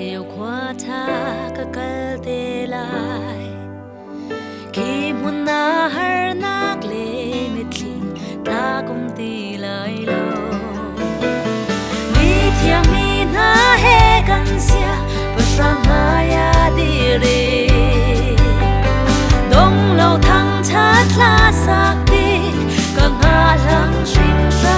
liều qua tha ka kal te lai ki mun na har nak le mit thling ta kum ti lai lo mi thiam mi na he kan sia pa ram ma ya di re dong lo thang chat la sak ti ka nga lang shin sa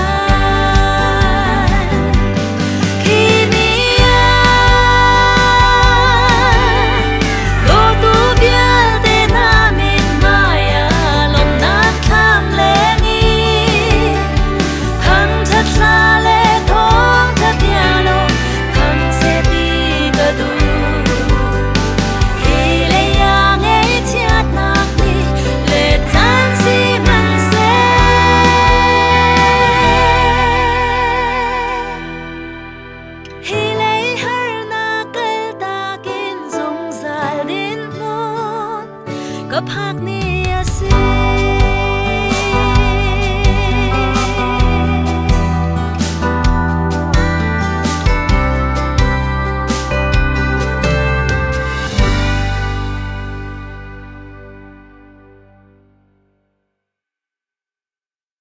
กับหากนี้สิ